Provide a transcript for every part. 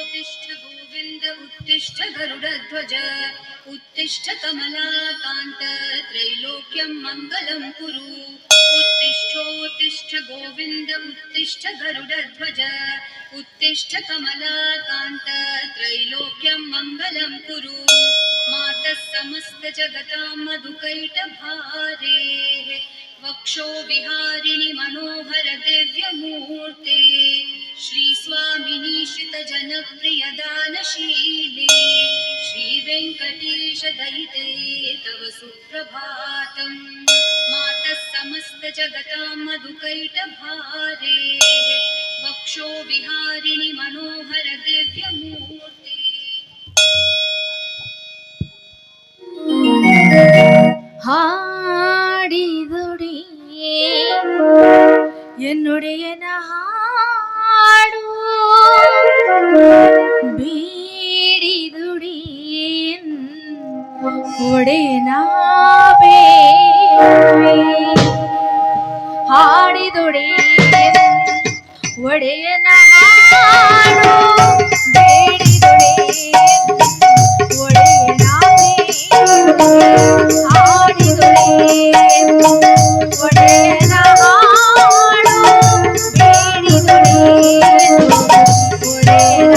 उत्तिष्ठ गोविन्द उत्तिष्ठ गरुडध्वज उत्तिष्ठ कमलाकान्त त्रैलोक्यं मङ्गलं कुरु उत्तिष्ठ गोविन्द उत्तिष्ठ गरुडध्वज उत्तिष्ठ कमलाकान्त त्रैलोक्यं मङ्गलं कुरु मातः समस्त जगतां मधुकैटभारेः वक्षो विहारिणि मनोहर दिव्यमूर्ते श्री स्वामिनी श्रित जनप्रिय दानशीले श्री वेंकटेश दयिते तव सुप्रभातम् मातः समस्त जगतां मधुकैटभारेः वक्षो विहारिणि मनोहर दिव्यमूर्ते ಹಾಡಿದುಡಿ ಎನ್ನುಡಿಯನ ಹಾಡು ಬೀಡಿದುಡಿ ಒಡೆಯನ ಬೇಡಿ ಹಾಡಿದುಡಿ ಒಡೆಯನ ಹಾಡು ಬೇಡಿದುಡಿ ಒಡೆಯನ ಹಾಡಿದುಡಿ ಒಡೆಯನ ಹಾಡು ಬೇಡಿದುಡಿ ಒಡೆಯನ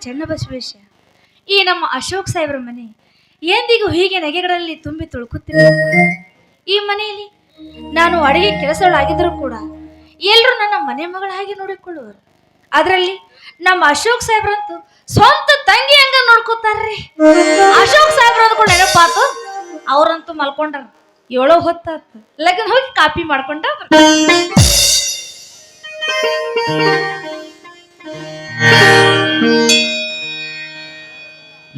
ಚೆನ್ನಬಸವೇಶ, ಈ ನಮ್ಮ ಅಶೋಕ್ ಸಾಹೇಬ್ರ ಮನೆ ಎಂದಿಗೂ ಹೀಗೆ ನಗೆಗಳಲ್ಲಿ ತುಂಬಿ ತುಳುಕುತ್ತಿರಲಿಲ್ಲ. ಈ ಮನೆಯಲ್ಲಿ ನಾನು ಅಡಿಗೆ ಕೆಲಸಗಳಾಗಿದ್ದರೂ ಕೂಡ ಎಲ್ಲರೂ ನನ್ನ ಮನೆ ಮಗಳ ಹಾಗೆ ನೋಡಿಕೊಳ್ಳುವರು. ಅದರಲ್ಲಿ ನಮ್ಮ ಅಶೋಕ್ ಸಾಹೇಬ್ರಂತೂ ಸ್ವಂತ ತಂಗಿ ಹಂಗ ನೋಡ್ಕೋತಾರ್ರಿ. ಅಶೋಕ್ ಸಾಹೇಬ್ರ ಅಂದ್ಕೊಂಡು ನೆನಪಾತು, ಅವ್ರಂತೂ ಮಲ್ಕೊಂಡ್ರ. ಏಳೋ ಹೊತ್ತಾತು, ಲಗ್ನ ಹೋಗಿ ಕಾಪಿ ಮಾಡ್ಕೊಂಡ.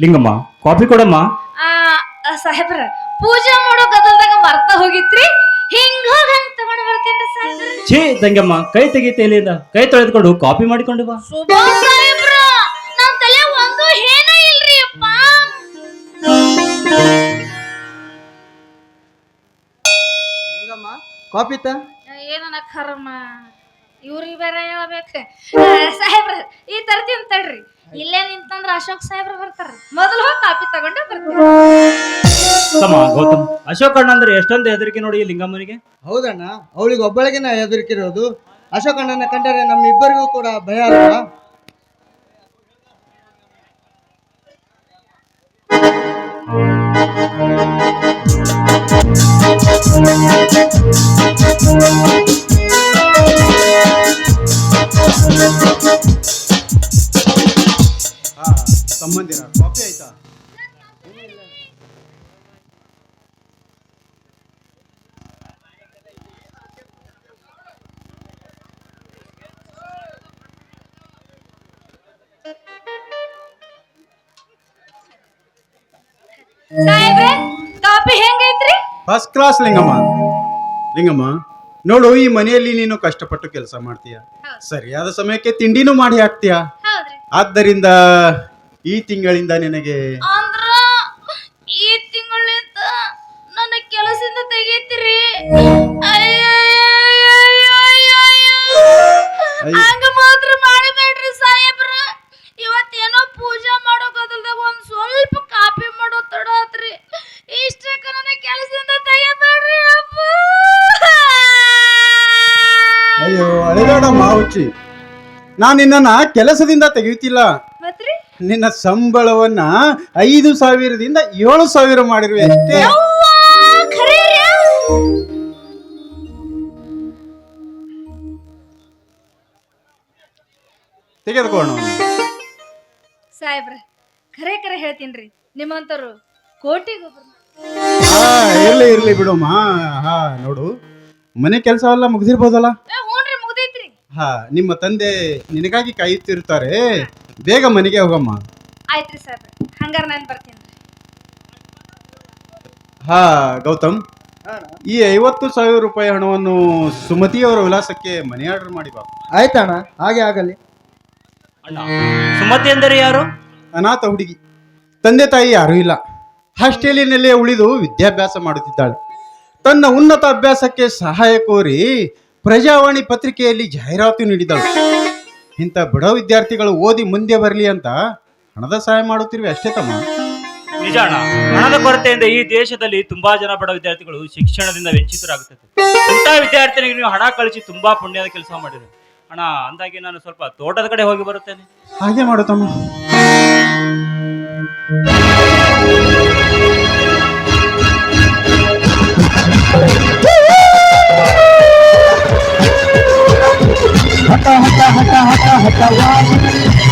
ಲಿಂಗಮ್ಮ ಕಾಫಿ ಕೊಡಮ್ಮ. ಸಾಹೇಬ್ರ ಪೂಜೆ ಮಾಡೋ ಗದಲ್ದಾಗ ಮರ್ತ ಹೋಗಿತ್ರಿ. ಹಿಂಗ್ ಹೋಗಿ ಹಂಗ್ ತಗೊಂಡ್ ಬರ್ತೀನಿ ಸಾಹೇಬ್ರ. ಛೇ ತಂಗಮ್ಮ, ಕೈ ತೆಗೀತೆ ಇಲ್ಲಿಂದ. ಕೈ ತೊಳೆದುಕೊಂಡು ಕಾಫಿ ಮಾಡಿಕೊಂಡು ಬಾ. ಶುಭ ಸಾಹೇಬ್ರ, ನನ್ ತಲೆ ಒಂದು ಏನ ಇಲ್ರಿ ಅಪ್ಪ. ಕಾಫಿ ತ ಏನನ ಕರ್ಮ, ಇವ್ರಿಗೆ ಬೇರೆ ಹೇಳ್ಬೇಕ. ಸಾಹೇಬ್ರ ಈ ತರ್ತೀನಿ ತಡ್ರಿ. ಇಲ್ಲೇ ನಿಂತಂದ್ರ ಅಶೋಕ್ ಸಾಹೇಬ್ರ ಬರ್ತಾರ. ಮೊದಲು ಹೋಗಿ ಕಾಫಿ ತಗೊಂಡು ಬರ್ತೀನಿ. ತಮ್ಮ ಗೌತಮ್, ಅಶೋಕ್ ಅಣ್ಣ ಅಂದ್ರೆ ಎಷ್ಟೊಂದು ಹೆದರಿಕೆ ನೋಡಿ ಲಿಂಗಮ್ಮನಿಗೆ. ಹೌದಣ್ಣ, ಅವಳಿಗೆ ಒಬ್ಬಳಿಗೆ ನಾ ಹೆದರಿಕಿರೋದು. ಅಶೋಕ್ ಅಣ್ಣನ ಕಂಡರೆ ನಮ್ಮಿಬ್ಬರಿಗೂ ಕೂಡ ಭಯ ಅಲ್ವಾ? ಸಂಬಂಧಿರ ಕಾಫಿ ಆಯ್ತಾ? ಸಾಹೇಬ್ರೆ ಕಾಫಿ ಹೆಂಗೈತ್ರಿ? First class Lingamma. ಲಿಂಗಮ್ಮ ನೋಡು, ಈ ಮನೆಯಲ್ಲಿ ನೀನು ಕಷ್ಟಪಟ್ಟು ಕೆಲಸ ಮಾಡ್ತೀಯ, ಸರಿಯಾದ ಸಮಯಕ್ಕೆ ತಿಂಡಿನೂ ಮಾಡಿ ಹಾಕ್ತೀಯ. ಹೌದ್ರಿ. ಆದ್ದರಿಂದ ಈ ತಿಂಗಳಿಂದ ನಿನಗೆ ಅಂದ್ರ ಈ ತಿಂಗಳಿಂದ ನನ್ನ ಕೆಲಸದಿಂದ ತೆಗೀತಿರಿ. ಹಂಗ ಮಾತ್ರ ಮಾಡಬೇಡ್ರಿ ಸಾಹೇಬ್ರ. ಇವತ್ತೇನೋ ಪೂಜಾ ಮಾಡೋ ಗದಲ್ದಾಗ ಒಂದ್ ಸ್ವಲ್ಪ ಕಾಪಿ ಮಾಡೋ ತಡ ಆತ್ರಿ. ಇಷ್ಟಕ್ಕ ನನ್ನ ಕೆಲಸದಿಂದ ತೆಗಿಬೇಡ್ರಿ ಅಪ್ಪ. ಅಯ್ಯೋ ಅಳೆದಾಡಮ್ಮ ಹುಚ್ಚಿ, ನಾನು ನಿನ್ನನ್ನ ಕೆಲಸದಿಂದ ತೆಗೆಯುತ್ತಿಲ್ಲ. ಮತ್ರಿ ನಿನ್ನ ಸಂಬಳವನ್ನ 5,000ದಿಂದ 7,000 ಮಾಡಿರುವೆ ಅಷ್ಟೇ. ತೆಗೆದುಕೋಣ. ಸಾಹೇಬ್ರ ಖರೆ ಖರೆ ಹೇಳ್ತೀನ್ರಿ, ನಿಮ್ಮಂತರು ಕೋಟಿಗೊಬ್ಬರು. ಇರ್ಲಿ ಇರ್ಲಿ ಬಿಡಮ್ಮ. ಹಾ ನೋಡು, ಮನೆ ಕೆಲಸ ಎಲ್ಲ ಮುಗಿದಿರ್ಬೋದಲ್ಲ? ಹ್ಞೂನ್ರಿ ಮುಗ್ದೈತ್ರಿ. ಹಾ, ನಿಮ್ಮ ತಂದೆ ನಿನಗಾಗಿ ಕಾಯುತ್ತಿರ್ತಾರೆ. ಬೇಗ ಮನೆಗೆ ಹೋಗಮ್ಮ. ಆಯ್ತ್ರಿ ಸಾಹೇಬ್ರ, ಹಂಗಾರ ನಾನು ಬರ್ತೀನಿ. ಹಾ ಗೌತಮ್, ಈ 50,000 ರೂಪಾಯಿ ಹಣವನ್ನು ಸುಮತಿಯವರ ವಿಳಾಸಕ್ಕೆ ಮನೆ ಆರ್ಡರ್ ಮಾಡಿ ಬಾ. ಆಯ್ತಣ್ಣ, ಹಾಗೆ ಆಗಲಿ. ಅಣ್ಣ, ಸುಮತಿ ಎಂದರೆ ಯಾರು? ಅನಾಥ ಹುಡುಗಿ, ತಂದೆ ತಾಯಿ ಯಾರೂ ಇಲ್ಲ. ಹಾಸ್ಟೆಲಿನಲ್ಲೇ ಉಳಿದು ವಿದ್ಯಾಭ್ಯಾಸ ಮಾಡುತ್ತಿದ್ದಾಳೆ. ತನ್ನ ಉನ್ನತ ಅಭ್ಯಾಸಕ್ಕೆ ಸಹಾಯ ಕೋರಿ ಪ್ರಜಾವಾಣಿ ಪತ್ರಿಕೆಯಲ್ಲಿ ಜಾಹೀರಾತು ನೀಡಿದಳು. ಇಂಥ ಬಡ ವಿದ್ಯಾರ್ಥಿಗಳು ಓದಿ ಮುಂದೆ ಬರಲಿ ಅಂತ ಹಣದ ಸಹಾಯ ಮಾಡುತ್ತಿರುವೆ ಅಷ್ಟೇ ತಮ್ಮ. ನಿಜ ಅಣ್ಣ, ಹಣದ ಕೊರತೆಯಿಂದ ಈ ದೇಶದಲ್ಲಿ ತುಂಬಾ ಜನ ಬಡ ವಿದ್ಯಾರ್ಥಿಗಳು ಶಿಕ್ಷಣದಿಂದ ವಂಚಿತರಾಗುತ್ತದೆ. ಇಂಥ ವಿದ್ಯಾರ್ಥಿನಿಗೆ ನೀವು ಹಣ ಕಳಿಸಿ ತುಂಬಾ ಪುಣ್ಯದ ಕೆಲಸ ಮಾಡಿದೆ ಅಣ್ಣ. ಅಂದಾಗಿ ನಾನು ಸ್ವಲ್ಪ ತೋಟದ ಕಡೆ ಹೋಗಿ ಬರುತ್ತೇನೆ. ಹಾಗೆ ಮಾಡು ತಮ್ಮ. ಹಠ ಹಠ ಹಠ ಹಠ ಹಠವಾಗಿ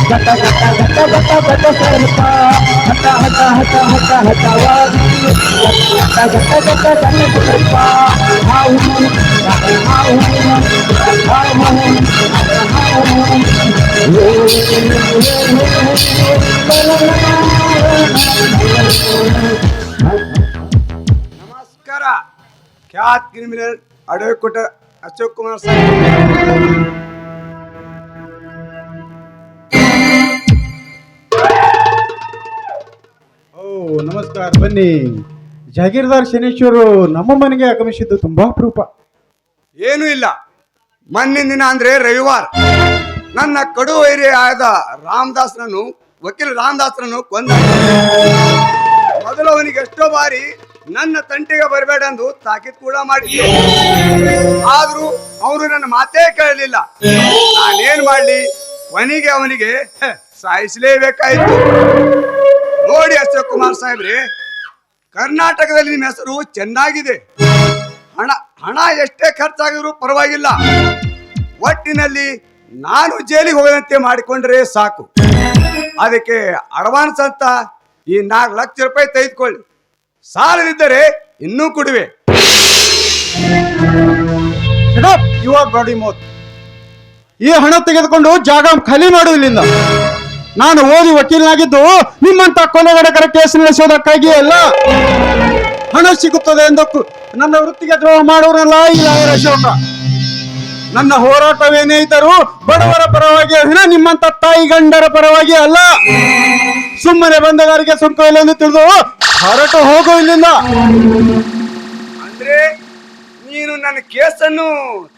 ಗಟ ಗಟ ಗಟ ಗಟ ಗಟ ಸ್ವಲ್ಪ ಹಠ ಹಠ ಹಠ ಹಠ ಹಠವಾಗಿ ಗಟ ಗಟ ಗಟ ಗಟ ಸ್ವಲ್ಪ ಹಾವು ಹಾವು ನಮಸ್ಕಾರ. ಖ್ಯಾತ್ ಕ್ರಿಮಿನಲ್ ಅಡ್ವೊಕೇಟ್ ಅಶೋಕ್ ಕುಮಾರ್ ಸಾಹೇಬ್. ನಮಸ್ಕಾರ, ಬನ್ನಿ. ಜಾಗೀರ್ದಾರ್ ಶನೇಶ್ವರು ನಮ್ಮ ಮನೆಗೆ ಆಗಮಿಸಿದ್ದು ತುಂಬಾ ಅಪರೂಪ. ಏನೂ ಇಲ್ಲ, ಮೊನ್ನಿನ ದಿನ ಅಂದ್ರೆ ರವಿವಾರ ನನ್ನ ಕಡು ವೈರಿ ಆದ ರಾಮದಾಸ್ರನ್ನು, ವಕೀಲ ರಾಮದಾಸ್ರನ್ನು ಕೊಂದ. ಮೊದಲು ಅವನಿಗೆ ಎಷ್ಟೋ ಬಾರಿ ನನ್ನ ತಂಟೆಗೆ ಬರಬೇಡ ಎಂದು ತಾಕೀತ್ ಕೂಡ ಮಾಡಿದ್ದೆ. ಆದ್ರೂ ಅವನು ನನ್ನ ಮಾತೇ ಕೇಳಲಿಲ್ಲ. ನಾನೇನ್ ಮಾಡ್ಲಿ, ಕೊನೆಗೆ ಅವನಿಗೆ ಸಾಯಿಸಲೇಬೇಕಾಯ್ತು. ನೋಡಿ ಅಶೋಕ್ ಕುಮಾರ್ ಸಾಹೇಬ್ರೆ, ಕರ್ನಾಟಕದಲ್ಲಿ ನಿಮ್ಮ ಹೆಸರು ಚೆನ್ನಾಗಿದೆ. ಹಣ ಎಷ್ಟೇ ಖರ್ಚಾಗಿದ್ರು ಪರವಾಗಿಲ್ಲ. ಒಟ್ಟಿನಲ್ಲಿ ನಾನು ಜೈಲಿಗೆ ಹೋಗದಂತೆ ಮಾಡಿಕೊಂಡ್ರೆ ಸಾಕು. ಅದಕ್ಕೆ ಅಡ್ವಾನ್ಸ್ ಅಂತ ಈ 4 ಲಕ್ಷ ರೂಪಾಯಿ ತೆಗೆದುಕೊಳ್ಳಿ. ಸಾಲದಿದ್ದರೆ ಇನ್ನೂ ಕೊಡುವೆ. Your body mouth. ಈ ಹಣ ತೆಗೆದುಕೊಂಡು ಜಾಗ ಖಾಲಿ ಮಾಡುವುದಿಲ್ಲ. ನಾನು ಓದಿ ವಕೀಲನಾಗಿದ್ದು ನಿಮ್ಮಂತ ಕೊಲೆಗಡಕರ ಕೇಸ್ ನಡೆಸೋದಕ್ಕಾಗಿ ಅಲ್ಲ. ಹಣ ಸಿಗುತ್ತದೆ ಎಂದು ನನ್ನ ವೃತ್ತಿಗೆ ದ್ರೋಹ ಮಾಡೋರಲ್ಲ ಈ ಲಾಯರ್ ಅಶೋಕ. ನನ್ನ ಹೋರಾಟವೇನೇ ಇದ್ದರೂ ಬಡವರ ಪರವಾಗಿ ವಿನ ನಿಮ್ಮಂತ ತಾಯಿ ಗಂಡರ ಪರವಾಗಿ ಅಲ್ಲ. ಸುಮ್ಮನೆ ಬಂದಗಾರಿಗೆ ಸುಂಕ ಇಲ್ಲ ಎಂದು ತಿಳಿದು ಹೊರಟು ಹೋಗು ಇಲ್ಲಿಂದ. ಅಂದ್ರೆ ನೀನು ನನ್ನ ಕೇಸನ್ನು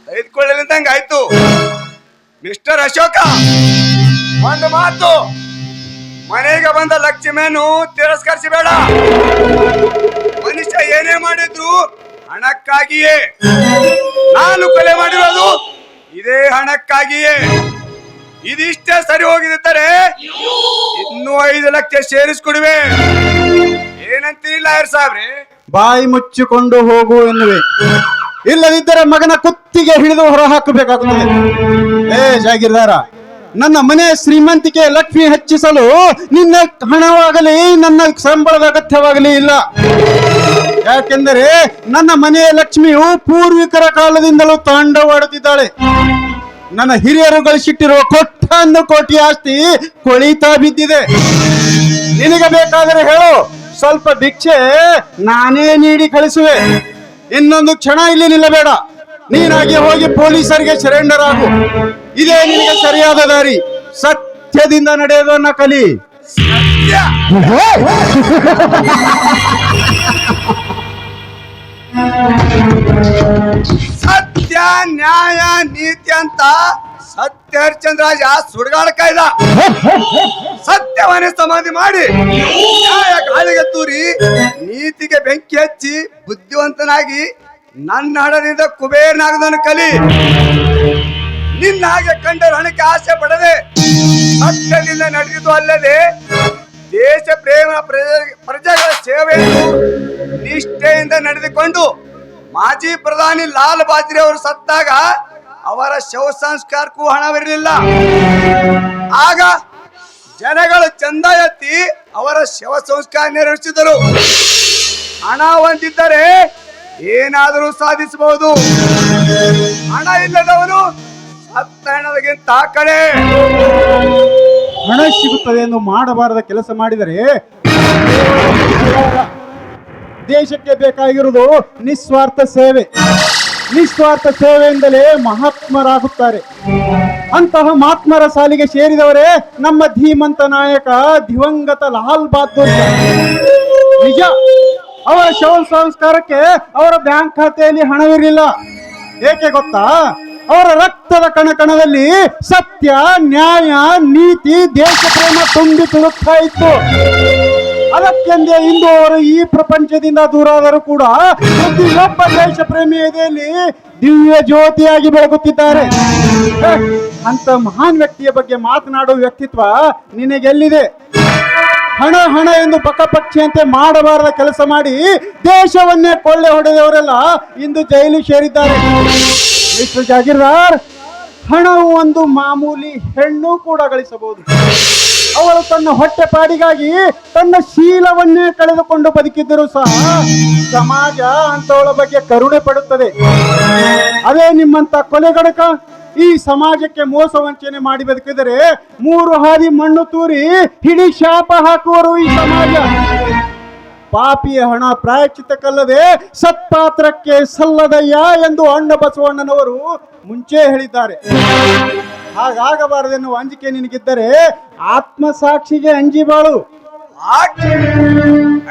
ತೆಗೆದುಕೊಳ್ಳಲಿದ್ದಂಗಾಯ್ತು. ಮಿಸ್ಟರ್ ಅಶೋಕ, ಒಂದು ಮಾತು, ಮನೆಗೆ ಬಂದ ಲಕ್ಷ್ಮಿಯನ್ನು ತಿರಸ್ಕರಿಸಬೇಡ. ಮನುಷ್ಯ ಏನೇ ಮಾಡಿದ್ರು ಹಣಕ್ಕಾಗಿಯೇ. ನಾನು ಕೊಲೆ ಮಾಡಿರೋದು ಇದೇ ಹಣಕ್ಕಾಗಿಯೇ. ಇದಿಷ್ಟೇ ಸರಿ ಹೋಗಿದ್ದರೆ ಇನ್ನೂ 5 ಲಕ್ಷ ಸೇರಿಸ್ಕೊಡುವೆ. ಏನಂತೀರಿ ಲಾಯರ್ ಸಾಹೇಬ್ರೆ? ಬಾಯಿ ಮುಚ್ಚಿಕೊಂಡು ಹೋಗು ಎನ್ನುವೆ. ಇಲ್ಲದಿದ್ದರೆ ಮಗನ ಕುತ್ತಿಗೆ ಹಿಡಿದು ಹೊರ ಹಾಕಬೇಕಾಗುತ್ತದೆ. ಜಾಗೀರ್ದಾರ, ನನ್ನ ಮನೆ ಶ್ರೀಮಂತಿಕೆ ಲಕ್ಷ್ಮಿ ಹೆಚ್ಚಿಸಲು ನಿನ್ನ ಹಣವಾಗಲಿ ನನ್ನ ಸಂಬಳದ ಅಗತ್ಯವಾಗಲಿ ಇಲ್ಲ. ಯಾಕೆಂದರೆ ನನ್ನ ಮನೆಯ ಲಕ್ಷ್ಮಿಯು ಪೂರ್ವಿಕರ ಕಾಲದಿಂದಲೂ ತಾಂಡವಾಡುತ್ತಿದ್ದಾಳೆ. ನನ್ನ ಹಿರಿಯರು ಗಳಿಸಿಟ್ಟಿರುವ ಕೋಟ್ಯಾನು ಕೋಟಿ ಆಸ್ತಿ ಕೊಳಿತಾ ಬಿದ್ದಿದೆ. ನಿನಗೆ ಬೇಕಾದರೆ ಹೇಳು, ಸ್ವಲ್ಪ ಭಿಕ್ಷೆ ನಾನೇ ನೀಡಿ ಕಳಿಸುವೆ. ಇನ್ನೊಂದು ಕ್ಷಣ ಇಲ್ಲಿ ನಿಲ್ಲಬೇಡ. ನೀನಾಗಿ ಹೋಗಿ ಪೊಲೀಸರಿಗೆ ಸರೆಂಡರ್ ಆಗು. ಇದೇ ನಿನಗೆ ಸರಿಯಾದ ದಾರಿ. ಸತ್ಯದಿಂದ ನಡೆಯೋದನ್ನ ಕಲಿ. ಸತ್ಯ, ನ್ಯಾಯ, ನೀತಿ ಅಂತ ಸತ್ಯ ಹರಿಶ್ಚಂದ್ರಾಜ ಸುಡುಗಾಡ ಕಾಯ್ದ. ಸತ್ಯವನ್ನೇ ಸಮಾಧಿ ಮಾಡಿ ನ್ಯಾಯ ಗಾಳಿಗೆ ತೂರಿ ನೀತಿಗೆ ಬೆಂಕಿ ಹಚ್ಚಿ ಬುದ್ಧಿವಂತನಾಗಿ ನನ್ನ ಹಣದಿಂದ ಕುಬೇರನಾಗದನ್ನು ಕಲಿ. ನಿನ್ನ ಹಾಗೆ ಕಂಡರು ಹಣಕ್ಕೆ ಆಸೆ ಪಡದೆ ಸತ್ಯದಿಂದ ನಡೆದಿದ್ದು ಅಲ್ಲದೆ ದೇಶ ಪ್ರೇಮ ಪ್ರಜೆಗಳ ಸೇವೆಯನ್ನು ನಿಷ್ಠೆಯಿಂದ ನಡೆದುಕೊಂಡು ಮಾಜಿ ಪ್ರಧಾನಿ ಲಾಲ್ ಬಾಜ್ರಿ ಅವರು ಸತ್ತಾಗ ಅವರ ಶವ ಸಂಸ್ಕಾರಕ್ಕೂ ಹಣವಿರಲಿಲ್ಲ. ಆಗ ಜನಗಳು ಚಂದ ಎತ್ತಿ ಅವರ ಶವ ಸಂಸ್ಕಾರ ನೆರವೇರಿಸಿದರು. ಹಣ ಹೊಂದಿದ್ದರೆ ಏನಾದರೂ ಸಾಧಿಸಬಹುದು. ಹಣ ಇಲ್ಲದವನು ಸತ್ತ ಹಣದಗಿಂತ ಕಡೆ. ಹಣ ಸಿಗುತ್ತದೆ ಎಂದು ಮಾಡಬಾರದ ಕೆಲಸ ಮಾಡಿದರೆ ದೇಶಕ್ಕೆ ಬೇಕಾಗಿರುವುದು ನಿಸ್ವಾರ್ಥ ಸೇವೆ. ನಿಸ್ವಾರ್ಥ ಸೇವೆಯಿಂದಲೇ ಮಹಾತ್ಮರಾಗುತ್ತಾರೆ. ಅಂತಹ ಮಹಾತ್ಮರ ಸಾಲಿಗೆ ಸೇರಿದವರೇ ನಮ್ಮ ಧೀಮಂತ ನಾಯಕ ದಿವಂಗತ ಲಾಲ್ ಬಹದ್ದೂರ್. ನಿಜ, ಅವರ ಶವ ಸಂಸ್ಕಾರಕ್ಕೆ ಅವರ ಬ್ಯಾಂಕ್ ಖಾತೆಯಲ್ಲಿ ಹಣವಿರಲಿಲ್ಲ. ಏಕೆ ಗೊತ್ತಾ? ಅವರ ರಕ್ತದ ಕಣಕಣದಲ್ಲಿ ಸತ್ಯ, ನ್ಯಾಯ, ನೀತಿ, ದೇಶ ಪ್ರೇಮ ತುಂಬಿ ತುಳುಕ್ತಾ ಇತ್ತು. ಅದಕ್ಕೆಂದೇ ಇಂದು ಅವರು ಈ ಪ್ರಪಂಚದಿಂದ ದೂರಾದರೂ ಕೂಡ ಪ್ರತಿಯೊಬ್ಬ ದೇಶ ಪ್ರೇಮಿಯ ಎದೆಯಲ್ಲಿ ದಿವ್ಯ ಜ್ಯೋತಿಯಾಗಿ ಬೆಳಗುತ್ತಿದ್ದಾರೆ. ಅಂತ ಮಹಾನ್ ವ್ಯಕ್ತಿಯ ಬಗ್ಗೆ ಮಾತನಾಡುವ ವ್ಯಕ್ತಿತ್ವ ನಿನಗೆಲ್ಲಿದೆ? ಹಣ ಹಣ ಎಂದು ಪಕ್ಕಪಕ್ಷಿಯಂತೆ ಮಾಡಬಾರದ ಕೆಲಸ ಮಾಡಿ ದೇಶವನ್ನೇ ಕೊಳ್ಳೆ ಹೊಡೆದವರೆಲ್ಲ ಇಂದು ಜೈಲು ಸೇರಿದ್ದಾರೆ. ಮಿಸ್ಟರ್ ಜಾಗೀರ್ದಾರ್, ಹಣವು ಒಂದು ಮಾಮೂಲಿ ಹೆಣ್ಣು ಕೂಡ ಗಳಿಸಬಹುದು. ಅವಳು ತನ್ನ ಹೊಟ್ಟೆಪಾಡಿಗಾಗಿ ತನ್ನ ಶೀಲವನ್ನೇ ಕಳೆದುಕೊಂಡು ಬದುಕಿದ್ದರೂ ಸಹ ಸಮಾಜ ಅಂತವಳ ಬಗ್ಗೆ ಕರುಣೆ ಪಡುತ್ತದೆ. ಅದೇ ನಿಮ್ಮಂತ ಕೊಲೆಗಡಕ ಈ ಸಮಾಜಕ್ಕೆ ಮೋಸ ವಂಚನೆ ಮಾಡಿ ಬದುಕಿದರೆ 3 ಹಾದಿ ಮಣ್ಣು ತೂರಿ ಹಿಡಿ ಶಾಪ ಹಾಕುವರು ಈ ಸಮಾಜ. ಪಾಪಿಯ ಹಣ ಪ್ರಾಯಶ್ಚಿತ್ತಕ್ಕಲ್ಲದೆ ಸತ್ಪಾತ್ರಕ್ಕೆ ಸಲ್ಲದಯ್ಯ ಎಂದು ಅಣ್ಣ ಬಸವಣ್ಣನವರು ಮುಂಚೆ ಹೇಳಿದ್ದಾರೆ. ಹಾಗಾಗಬಾರದೆನ್ನುವ ಅಂಜಿಕೆ ನಿನಗಿದ್ದರೆ ಆತ್ಮಸಾಕ್ಷಿಗೆ ಅಂಜಿ ಬಾಳು.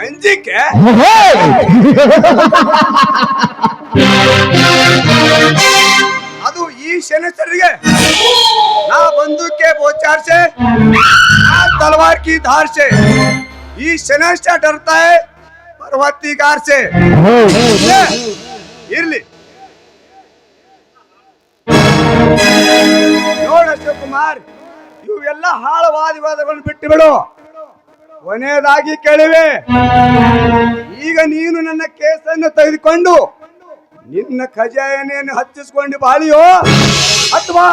ಅಂಜಿಕೆ? ಅದು ಈ ಶನಿಚರಿಗೆ ನಾ ಬಂದೂಕೆ ಬೋಚಾರ್ಸೆ, ನಾ तलवार की धार से. ಈ ಶನಿಶ್ಚರ डरता है पर्वतीगार से. ಇರ್ಲಿ ನೋಡ ಅಶೋಕ್ ಕುಮಾರ್, ಇವೆಲ್ಲ ಹಾಳು ವಾದಗಳನ್ನು ಬಿಟ್ಟು ಬಿಡು. ಕೊನೆಯದಾಗಿ ಕೇಳಿವೆ, ಈಗ ನೀನು ನನ್ನ ಕೇಸನ್ನು ತೆಗೆದುಕೊಂಡು ನಿನ್ನ ಖಜಾನೆಯನ್ನು ಹಚ್ಚಿಸಿಕೊಂಡು ಬಾಳಿಯೋ ಅಥವಾ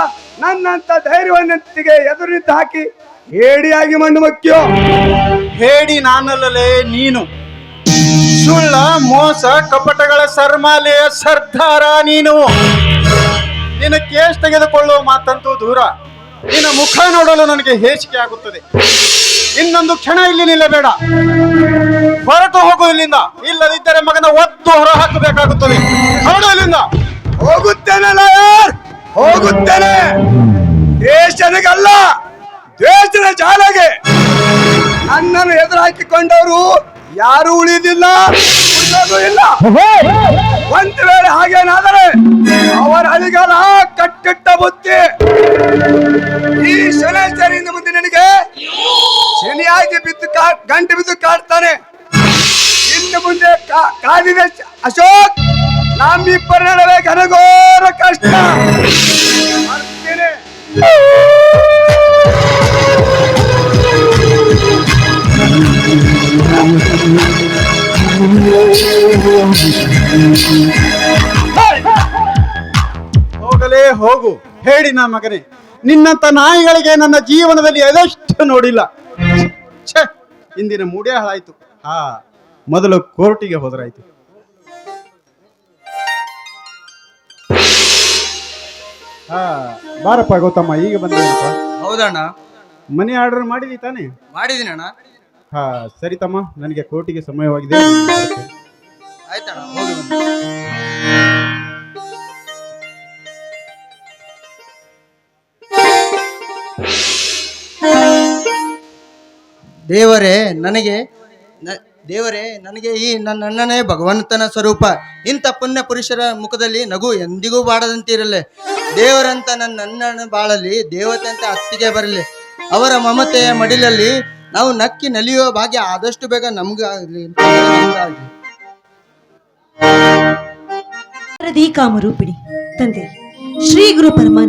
ನನ್ನಂತ ಧೈರ್ಯವನ್ನಂತಿಗೆ ಎದುರು ನಿಂತು ಹಾಕಿ ಹೇಡಿಯಾಗಿ ಮಣ್ಣು ಮಕ್ಕಿಯೋ? ಹೇಡಿ ನಾನಲ್ಲಲೇ ನೀನು. ಸುಳ್ಳ, ಮೋಸ, ಕಪಟಗಳ ಸರ್ಮಾಲೆಯ ಸರ್ದಾರ ನೀನು. ನಿನ್ನ ಕೇಸ್ ತೆಗೆದುಕೊಳ್ಳುವ ಮಾತಂತೂ ದೂರ, ನಿನ್ನ ಮುಖ ನೋಡಲು ನನಗೆ ಹೇಸಿಕೆ ಆಗುತ್ತದೆ. ಇನ್ನೊಂದು ಕ್ಷಣ ಇಲ್ಲಿ ನಿಲ್ಲಬೇಡ, ಹೊರಟು ಹೋಗು ಇಲ್ಲಿಂದ. ಇಲ್ಲದಿದ್ದರೆ ಮಗನ ಒತ್ತು ಹೊರ ಹಾಕಬೇಕಾಗುತ್ತದೆ. ಹೊರಡು ಇಲ್ಲಿಂದ. ಹೋಗುತ್ತೇನೆ ಲಾಯರ್, ಹೋಗುತ್ತೇನೆ. ದೇಶನಿಗಲ್ಲ, ದೇಶದ ಜಾಲಗೆ ನನ್ನನ್ನು ಎದುರು ಹಾಕಿಕೊಂಡವರು ಯಾರು ಉಳಿದಿಲ್ಲ, ಉಳಿಯೋದು ಇಲ್ಲ. ಒಂದು ವೇಳೆ ಹಾಗೇನಾದರೆ ಅವರ ಅಳಿಗಾಲ ಕಟ್ಟಿಟ್ಟ ಬುತ್ತಿ. ಈ ಶನೇಶ್ವರಿಯಿಂದ ಮುಂದೆ ನನಗೆ ಶನಿಯಾಗಿ ಬಿದ್ದು ಗಂಟೆ ಬಿದ್ದು ಕಾಡ್ತಾನೆ. ಇನ್ನು ಮುಂದೆ ಕಾದಿದೆ ಅಶೋಕ್, ನಮ್ಮಿಬ್ಬರ ನಡುವೆ ಘನಘೋರ ಕಷ್ಟ. ಮಾಡ್ತೇನೆ. ಹೋಗಲೇ ಹೋಗು ಹೇಳಿನ ಮಗನೇ. ನಿನ್ನಂತ ನಾಯಿಗಳಿಗೆ ನನ್ನ ಜೀವನದಲ್ಲಿ ಅದೆಷ್ಟು ನೋಡಿಲ್ಲ. ಛೆ, ಇಂದಿನ ಮೂಡೇ ಹಾಳಾಯ್ತು. ಮೊದಲು ಕೋರ್ಟಿಗೆ ಹೋದರಾಯ್ತು. ಬಾರಪ್ಪ ಗೌತಮ್ಮ, ಈಗ ಬಂದೇನಪ್ಪ. ಹೌದಣ್ಣ, ಮನೆ ಆರ್ಡರ್ ಮಾಡಿದಿ ತಾನೆ? ಮಾಡಿದೀನಣ್ಣ. ಸರಿ ತಮ್ಮ, ನನಗೆ ಕೋರ್ಟಿಗೆ ಸಮಯವಾಗಿದೆ. ಆಯ್ತಣ್ಣ, ಹೋಗಿ ಬನ್ನಿ. ದೇವರೇ ನನಗೆ ಈ ನನ್ನ ಅಣ್ಣನೇ ಭಗವಂತನ ಸ್ವರೂಪ. ಇಂಥ ಪುಣ್ಯ ಪುರುಷರ ಮುಖದಲ್ಲಿ ನಗು ಎಂದಿಗೂ ಬಾಡದಂತಿರಲಿ. ದೇವರಂತ ನನ್ನ ಅಣ್ಣನ ಬಾಳಲಿ, ದೇವತೆ ಅಂತ ಅತ್ತಿಗೆ ಬರಲಿ. ಅವರ ಮಮತೆಯ ಮಡಿಲಲ್ಲಿ ನಾವು ನಕ್ಕಿ ನಲಿಯುವ ಭಾಗ್ಯ ಆದಷ್ಟು ಬೇಗ ನಮಗಾಗಲಿ. ಕಾಮರೂಪಿಣಿ ತಂದೆ ಶ್ರೀ ಗುರು ಪರಮಾನಂದ